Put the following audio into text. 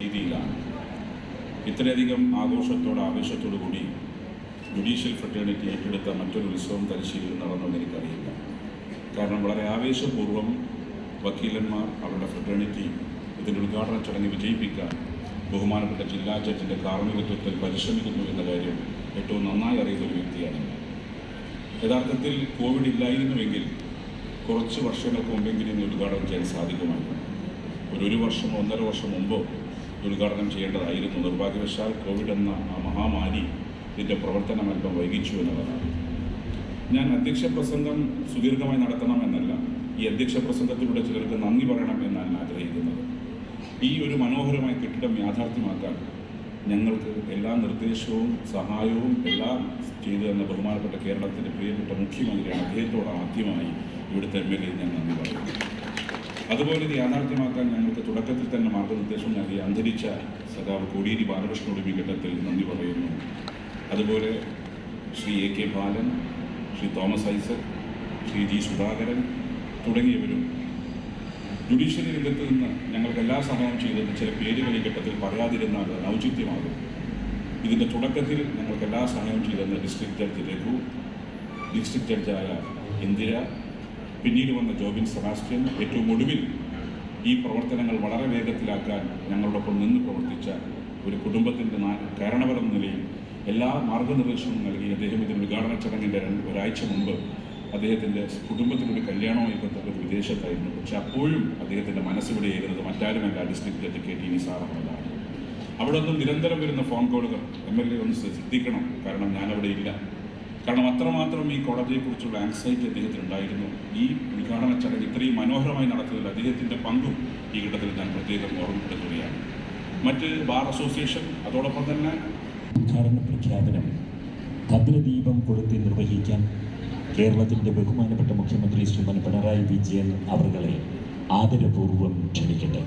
രീതിയിലാണ് ഇത്രയധികം ആഘോഷത്തോടെ ആവേശത്തോടു കൂടി ജുഡീഷ്യൽ ഫ്രട്ടേണിറ്റി ഏറ്റെടുത്ത മറ്റൊരു ഉത്സവം തലശ്ശേരിയിൽ നടന്നുവെന്ന് എനിക്കറിയില്ല. കാരണം വളരെ ആവേശപൂർവ്വം വക്കീലന്മാർ അവരുടെ ഫ്രട്ടേണിറ്റി ഇതിൻ്റെ ഉദ്ഘാടന ചടങ്ങ് വിജയിപ്പിക്കാൻ ബഹുമാനപ്പെട്ട ജില്ലാ ജഡ്ജിൻ്റെ കാർമ്മികത്വത്തിൽ പരിശ്രമിക്കുന്നു എന്ന കാര്യം ഏറ്റവും നന്നായി അറിയുന്ന ഒരു വ്യക്തിയാണ് ഞാൻ. യഥാർത്ഥത്തിൽ കോവിഡ് ഇല്ലായിരുന്നുവെങ്കിൽ കുറച്ച് വർഷങ്ങൾക്ക് മുമ്പെങ്കിലും ഉദ്ഘാടനം ചെയ്യാൻ സാധിക്കുമായിരുന്നു. ഒരു വർഷമോ 1.5 വർഷം മുമ്പോ ഉദ്ഘാടനം ചെയ്യേണ്ടതായിരുന്നു. നിർഭാഗ്യവശാൽ കോവിഡ് എന്ന ആ മഹാമാരി ഇതിൻ്റെ പ്രവർത്തനം അല്പം വൈകിച്ചു എന്നുള്ളതാണ്. ഞാൻ അധ്യക്ഷ പ്രസംഗം സുദീർഘമായി നടത്തണമെന്നല്ല, ഈ അധ്യക്ഷ പ്രസംഗത്തിലൂടെ ചിലർക്ക് നന്ദി പറയണം എന്നാണ് ആഗ്രഹിക്കുന്നത്. ഈ ഒരു മനോഹരമായ കെട്ടിടം യാഥാർത്ഥ്യമാക്കാൻ ഞങ്ങൾക്ക് എല്ലാ നിർദ്ദേശവും സഹായവും എല്ലാം ചെയ്തു തന്ന ബഹുമാനപ്പെട്ട കേരളത്തിൻ്റെ പ്രിയപ്പെട്ട മുഖ്യമന്ത്രിയാണ്. അദ്ദേഹത്തോട് ആദ്യമായി ഇവിടുത്തെ MLA ഞാൻ നന്ദി പറയുന്നു. അതുപോലെ ഇത് യാഥാർത്ഥ്യമാക്കാൻ ഞങ്ങൾക്ക് തുടക്കത്തിൽ തന്നെ മാർഗനിർദ്ദേശം നൽകി അന്തരിച്ച സഖാവ് കോടിയേരി ബാലകൃഷ്ണനോട് ഈ ഘട്ടത്തിൽ നന്ദി പറയുന്നു. അതുപോലെ ശ്രീ AK ബാലൻ, ശ്രീ തോമസ് ഐസക്, ശ്രീ G സുധാകരൻ തുടങ്ങിയവരും ജുഡീഷ്യറി രംഗത്ത് നിന്ന് ഞങ്ങൾക്ക് എല്ലാ സഹായം ചെയ്തത് ചില പേരുകൾ ഈ ഘട്ടത്തിൽ പറയാതിരുന്നാൽ ഔചിത്യമാകും. ഇതിൻ്റെ തുടക്കത്തിൽ ഞങ്ങൾക്ക് എല്ലാ സഹായം ചെയ്തെന്ന് ഡിസ്ട്രിക്ട് ജഡ്ജ് രഘു, ഡിസ്ട്രിക്ട് ജഡ്ജായ ഇന്ദിര, പിന്നീട് വന്ന ജോബിൻ സെബാസ്റ്റ്യൻ, ഏറ്റവും ഒടുവിൽ ഈ പ്രവർത്തനങ്ങൾ വളരെ വേഗത്തിലാക്കാൻ ഞങ്ങളോടൊപ്പം നിന്ന് പ്രവർത്തിച്ച ഒരു കുടുംബത്തിൻ്റെ കാരണവരെന്ന നിലയിൽ എല്ലാ മാർഗനിർദ്ദേശവും നൽകി അദ്ദേഹം ഇതിൻ്റെ ഉദ്ഘാടന ചടങ്ങിൻ്റെ ഒരാഴ്ച മുമ്പ് അദ്ദേഹത്തിൻ്റെ കുടുംബത്തിനൊരു കല്യാണവുമായി ബന്ധപ്പെട്ട് വിദേശത്തായിരുന്നു. പക്ഷെ അപ്പോഴും അദ്ദേഹത്തിൻ്റെ മനസ്സിവിടെയായിരുന്നത് മറ്റാരുമല്ല, ഡിസ്ട്രിക്ട് ജഡ്ജ് KT നിസാർ അഹമ്മദാണ്. അവിടെ നിന്നും നിരന്തരം വരുന്ന ഫോൺ കോളുകൾ MLA ഒന്ന് ശ്രദ്ധിക്കണം, കാരണം ഞാനവിടെ ഇല്ല. കാരണം അത്രമാത്രം ഈ കോടതിയെക്കുറിച്ചുള്ള ആങ്സൈറ്റി അദ്ദേഹത്തിനുണ്ടായിരുന്നു. ഈ ഉദ്ഘാടന ചടങ്ങ് ഇത്രയും മനോഹരമായി നടത്തുന്നതിൽ അദ്ദേഹത്തിൻ്റെ പങ്കും ഈ ഘട്ടത്തിൽ ഞാൻ പ്രത്യേകം ഓർമ്മപ്പെടുത്തുകയാണ്. മറ്റ് ബാർ അസോസിയേഷൻ അതോടൊപ്പം തന്നെ ഉദ്ഘാടന പ്രഖ്യാപനം ഭദ്രദീപം കൊളുത്തി നിർവഹിക്കാൻ കേരളത്തിൻ്റെ ബഹുമാനപ്പെട്ട മുഖ്യമന്ത്രി ശ്രീ പിണറായി വിജയൻ അവരുകളെ ആദരപൂർവ്വം ക്ഷണിക്കട്ടെ.